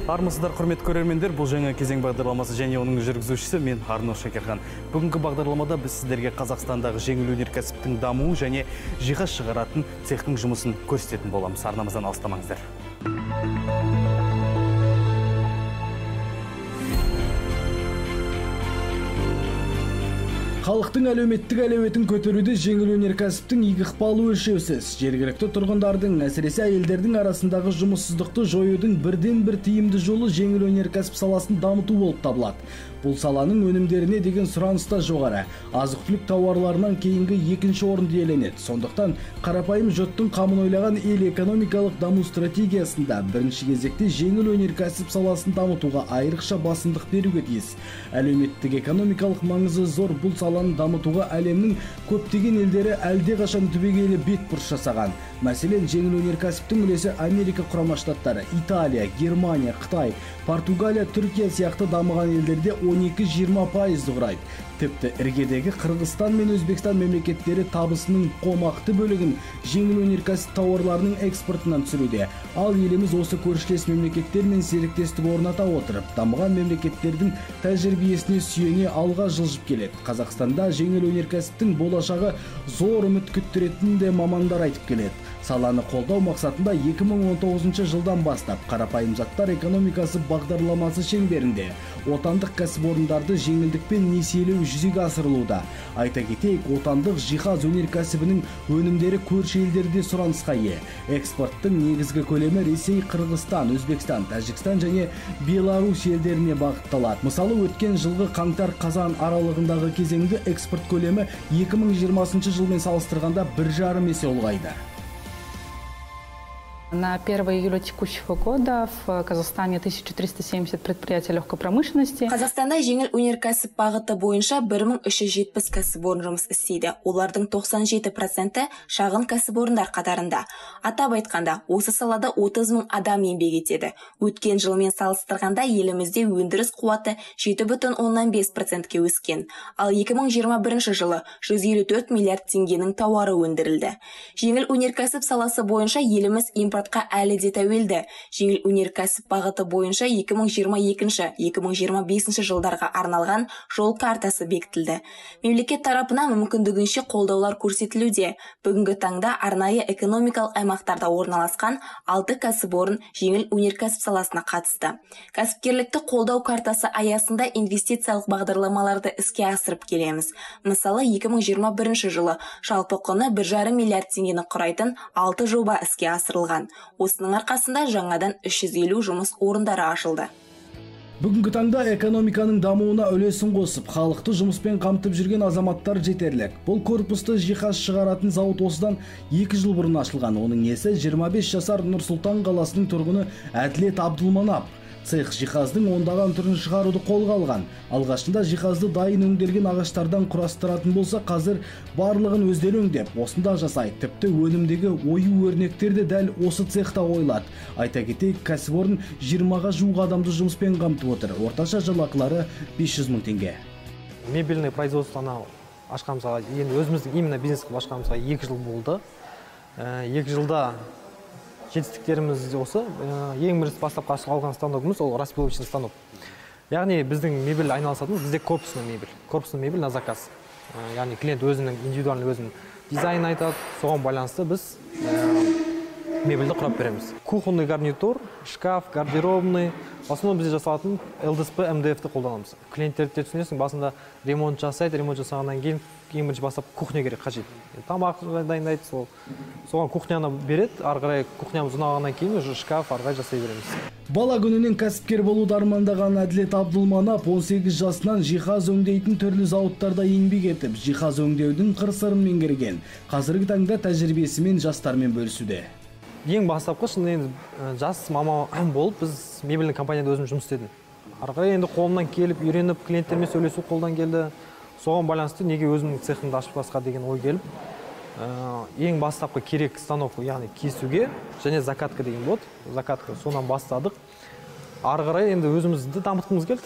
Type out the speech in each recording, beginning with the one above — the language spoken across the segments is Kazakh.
Армысыздар, құрметті көрермендер, бұл жаңа кезең бағдарламасы және оның жүргізушісі мен Арнұр Шакерхан. Бүгінгі бағдарламада біз сіздерге Қазақстандағы жеңіл өнеркәсіптің дамуы және жиһаз шығаратын цехтың жұмысын көрсететін боламыз. Арнамыздан алыстамаңыздар. Халықтың әлеуметтік әлеуетін көтеруде жеңіл өнеркәсіптің игі ықпалы өлшеусіз. Жергілікті тұрғындардың, әсіресе әйелдердің арасындағы жұмыссыздықты жоюдың бірден-бір тиімді жолы жеңіл өнеркәсіп саласын дамыту болып табылады. Бұл саланың өнімдеріне деген сұраныста жоғары. Азық-түлік тауарларынан кейінгі екінші орынды иеленеді. Сондықтан қарапайым жұрттың қамын ойлаған ел экономикалық даму стратегиясында бірінші кезекте жеңіл өнеркәсіп саласын дамытуға айрықша басымдық беруге тиіс. Әлеуметтік экономикалық маңызы зор бұл саланы дамытуға әлемнің көптеген елдері әлдеқашан түбегейлі бетбұрыс жасаған. Мәселен, жеңіл өнеркәсіптің үлесі Америка Құрама Штаттары, Италия, Германия, Қытай, Португалия, Түркия сияқты дамыған елдерде 12-20% құрайды. Тіпті іргедегі Қырғызстан мен Өзбекстан мемлекеттері табысының қомақты бөлігін жеңіл өнеркәсіп тауарларының экспортынан түсіруде. Ал еліміз осы көршілес мемлекеттермен серіктестік орната отырып, дамыған мемлекеттердің тәжірибесіне сүйене алға жылжып келеді. Қазақстанда жеңіл өнеркәсіптің болашағы зор үміт күттіретін де мамандар айтып келеді. Саланы қолдау мақсатында 2019 жылдан бастап қарапайым заттар экономикасы бағдарламасы шеңберінде отандық кәсіпорындарды жеңілдікпен несиелеу жүзеге асырылуда. Айта кетейік, отандық жиһаз өнеркәсібінің өнімдері көрші елдерде сұранысқа ие. Экспорттың негізгі көлемі Ресей, Қырғызстан, Өзбекстан, Тәжікстан және Беларусь елдеріне бағытталады. Мысалы, өткен жылғы қаңтар-қазан аралығындағы кезеңде экспорт көлемі 2020 жылмен салыстырғанда 1,5 есе ұлғайды. На 1 июля текущего года в Казахстане 1370 предприятий легкой промышленности. Қазақстанда жеңіл өнеркәсіп бағыты бойынша 1370 кәсіпорын жұмыс істейді. Олардың 97% шағын кәсіпорындар қатарында. Атап айтқанда, осы салада 30 мың адам еңбек етеді. Өткен жылмен салыстырғанда елімізде өндіріс қуаты 7,5%-ке өскен. Ал 2021 жылы 154 миллиард теңгенің тауары өндірілді. Жеңіл өнеркәсіп саласы бойынша еліміз импортқа әлі де тәуелді. Жеңіл өнеркәсіп бағыты бойынша 2022-2025 жылдарға арналған жол картасы бекітілді. Мемлекет тарапынан мүмкіндігінше қолдаулар көрсетілуде. Бүгінгі таңда арнайы экономикалық аймақтарда орналасқан 6 кәсіпорын жеңіл өнеркәсіп саласына қатысты. Кәсіпкерлікті қолдау картасы аясында инвестициялық бағдарламаларды іске асырып келеміз. Мысалы, 2021 жылы жалпы құны 1,5 миллиард теңгені құрайтын 6 жоба іске асырылған. Осының арқасында жаңадан 350 жұмыс орындары ашылды. Бүгінгі таңда экономиканың дамуына үлесін қосып, халықты жұмыспен қамтып жүрген азаматтар жетерлік. Бұл корпусты жиһаз шығаратын зауыт осыдан 2 жыл бұрын ашылған. Оның иесі 25 жасар Нұр-Сұлтан қаласының тұрғыны Әділет Абдулманап. Цех жиһаздың ондаған түрін шығаруды қолға алған. Алғашында жиһазды дайын өңделген ағаштардан құрастыратын болса, қазір барлығын өздері өңдеп, осында жасайды. Тіпті өнімдегі ою-өрнектерді дәл осы цехта ойылады. Айта кетейік, кәсіпорын 20-ға жуық адамды жұмыспен қамтып отыр. Орташа жалақылары 500 мың теңге. Мебельный производствоны ашқанымызға, енді өзіміздің именно бизнес қылып ашқанымызға 2 жыл болды. 2 жылда жетістіктеріміз осы. Ең бірінші бастапқы ашып алған станогымыз ол распиловочный станок. Яғни біздің мебель айналысатын, бізде корпусный мебель. Корпусный мебель на заказ. Яғни клиент өзінің индивидуальный өзінің дизайн айтады, соған байланысты біз мебельді құрап береміз. Кухонный гарнитур, шкаф, гардеробный, основном бізде жасалатын ЛДСП, МДФ-ті қолданамыз. Клиенттерді түсінесің, басында ремонт жасайды, ремонт жасағаннан кейін ең бірінші бастап кухня керек қажет. Тамақ дайындайды, соған кухняны береді, ары қарай кухнямыз ұнағаннан кейін уже шкаф ары қарай жасай береміз. Бала күнінен кәсіпкер болуды армандаған Әділет Абдулманап 18 жасынан жиһаз өңдейтін түрлі зауыттарда еңбек етіп, жиһаз өңдеудің қыр-сырын меңгерген. Қазіргі таңда тәжірибесімен жастармен бөлісуде. Ең бастапқы шынымен жас мама болып, біз мебельный компанияда өзім жұмыс істедім. Ары қарай енді қолымнан келіп, үйреніп, клиенттермен сөйлесу қолдан келді. Соған байланысты неге өзімнің цехымды ашып басқа деген ой келіп, ең бастапқы керек станок, яғни кесуге және закатка деген болады. Закатка содан бастадық. Ары қарай енді өзімізді дамытқымыз келді.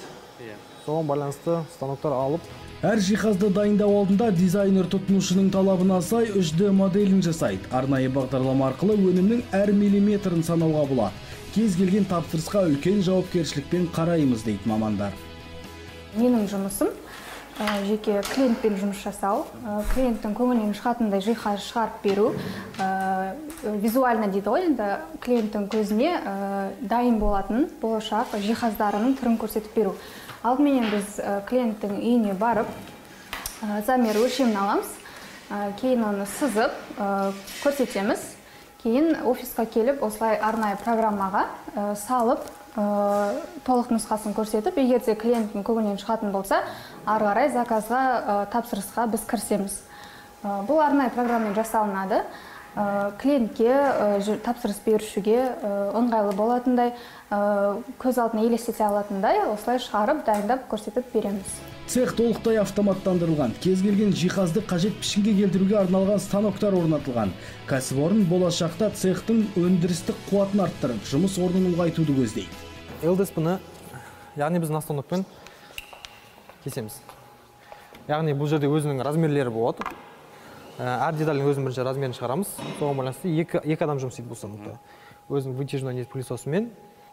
Соған байланысты станоктар алып. Әр жиһазды дайындау алдында дизайнер тұтынушының талабына сай 3D моделін жасайды. Арнайы бағдарлама арқылы өнімнің әр миллиметрін санауға болады. кез келген тапсырысқа үлкен жауапкершілікпен қараймыз дейді мамандар. Менің жұмысым жеке клиентпен жұмыс жасау, клиенттің көңілінен шығатындай жиһаз шығарып беру, визуально дейді ғой, енді клиенттің көзіне дайын болатын болашақ жиһаздарының түрін көрсетіп беру. Алдымен біз клиенттің үйіне барып, замер өлшемін аламыз, кейін оны сызып көрсетеміз, кейін офисқа келіп, осылай арнайы программаға салып, толық нұсқасын көрсетіп, егер де клиенттің көңілінен шығатын болса, ары қарай заказға, тапсырысқа біз кірісеміз. Бұл арнайы программамен жасалынады. Клиентке, тапсырыс берушіге ыңғайлы болатындай, көз алдына елестете алатындай, осылай шығарып, дайындап көрсетіп береміз. Цех толықтай автоматтандырылған, кез келген жиһазды қажет пішінге келтіруге арналған станоктар орнатылған. Кәсіпорын болашақта цехтың өндірістік қуатын арттырып, жұмыс орнын ұлғайтуды көздейді. ЛДСП-ні, яғни біз настанокпен кесеміз. Яғни бұл жерде өзінің размерлері болады. Әр деталінің өзінің бірінші размерін шығарамыз. Соған байланысты екі адам жұмыс істейді бұл станокта. Өзінің вытяжной пылесосымен,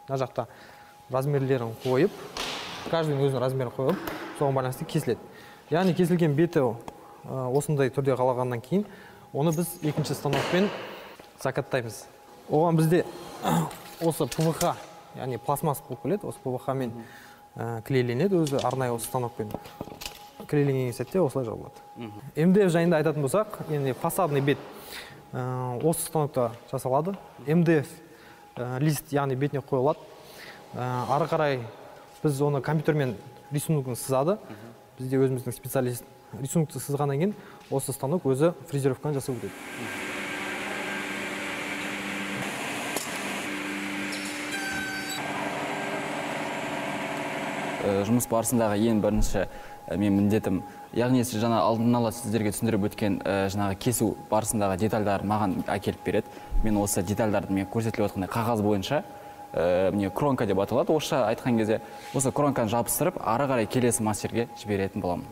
мына жақта размерлерін қойып, каждыйның өзінің размерін қойып, соған байланысты кесіледі. Яғни кесілген беті осындай түрде қалағаннан кейін, оны біз екінші станокпен закаттаймыз. Оған бізде осы ПВХ, яғни пластмасс болып келеді, осы ПВХ-мен клейленеді, өзі арнайы осы станокпен клейленген сәтте осылай жабылады. МДФ жайында айтатын болсақ, яғни фасадный бет осы станокта жасалады. МДФ лист, яғни бетіне қойылады. Ары қарай біз оны компьютермен рисуногын сызады. Бізде өзіміздің специалист рисуногты сызғаннан кейін осы станок өзі фрезеровканы жасап өтеді. Жұмыс барысындағы ең бірінші мен міндетім, яғни жаңа алдын ала сіздерге түсіндіріп өткен жаңағы кесу барысындағы детальдар маған әкеліп береді. Мен осы детальдарды мен көрсетіліп отқандай қағаз бойынша міне кронка деп аталады. Орысша айтқан кезде осы кронканы жабыстырып, ары қарай келесі мастерге жіберетін боламын.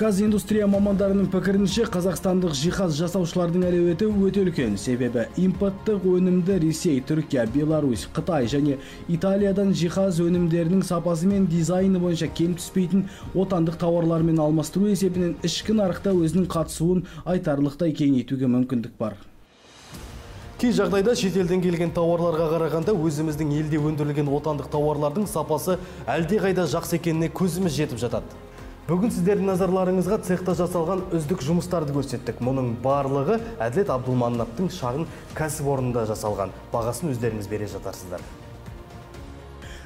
Казиндустрия мамандарының пікірінше, қазақстандық жиһаз жасаушылардың әлеуеті өте үлкен. Себебі импорттық өнімді Ресей, Түркия, Беларусь, Қытай және Италиядан жиһаз өнімдерінің сапасы мен дизайны бойынша кем түспейтін отандық тауарлармен алмастыру есебінен ішкі нарықта өзінің қатысуын айтарлықтай кеңейтуге мүмкіндік бар. Кей жағдайда шетелден келген тауарларға қарағанда өзіміздің елде өндірілген отандық тауарлардың сапасы әлдеқайда жақсы екеніне көзіміз жетіп жатады. Бүгін сіздердің назарларыңызға цехта жасалған үздік жұмыстарды көрсеттік. Мұның барлығы Әділет Абдулмановтың шағын кәсіпорнында жасалған. Бағасын өздеріңіз бере жатарсыздар.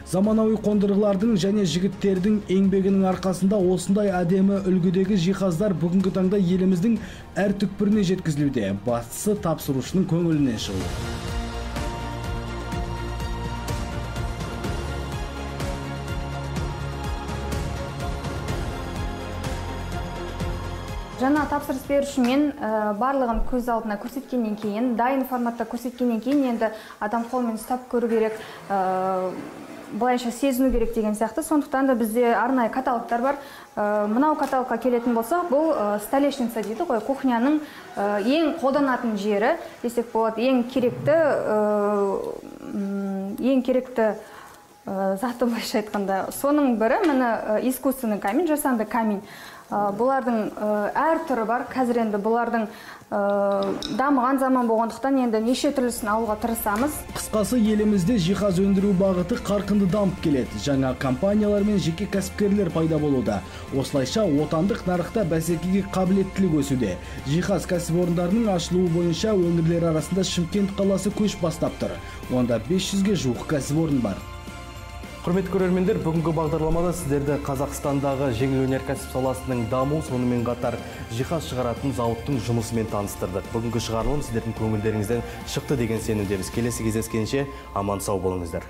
Заманауи қондырғылардың және жігіттердің еңбегінің арқасында осындай әдемі үлгідегі жиһаздар бүгінгі таңда еліміздің әр түкпіріне жеткізілуде. Бастысы тапсырушының көңілінен шығу. Жаңа тапсырыс берушімен барлығын көз алдына көрсеткеннен кейін, дайын форматта көрсеткеннен кейін, енді адам қолмен ұстап көру керек, былайша сезіну керек деген сияқты. Сондықтан да бізде арнайы каталогтар бар. Мынау каталогқа келетін болсақ, бұл столешница дейді ғой, кухняның ең қолданатын жері, десек болады, ең керекті заты былайша айтқанда. Соның бірі міне искусственный камень, жасанды камень. Бұлардың әр түрі бар. Қазір енді бұлардың дамыған заман болғандықтан енді неше түрлісін алуға тырысамыз. Қысқасы, елімізде жиһаз өндіру бағыты қарқынды дамып келеді. Жаңа компаниялар мен жеке кәсіпкерлер пайда болуда. Осылайша отандық нарықта бәсекеге қабілеттілік өсуде. Жиһаз кәсіпорындарының ашылуы бойынша өңірлер арасында Шымкент қаласы көш бастап тұр. Онда 500-ге жуық кәсіпорын бар. Құрметті көрермендер, бүгінгі бағдарламада сіздерді Қазақстандағы жеңіл өнеркәсіп саласының даму, сонымен қатар жиһаз шығаратын зауыттың жұмысымен таныстырдық. Бүгінгі шығарылым сіздердің көңілдеріңізден шықты деген сенімдеміз. Келесі кездескенше аман сау болыңыздар.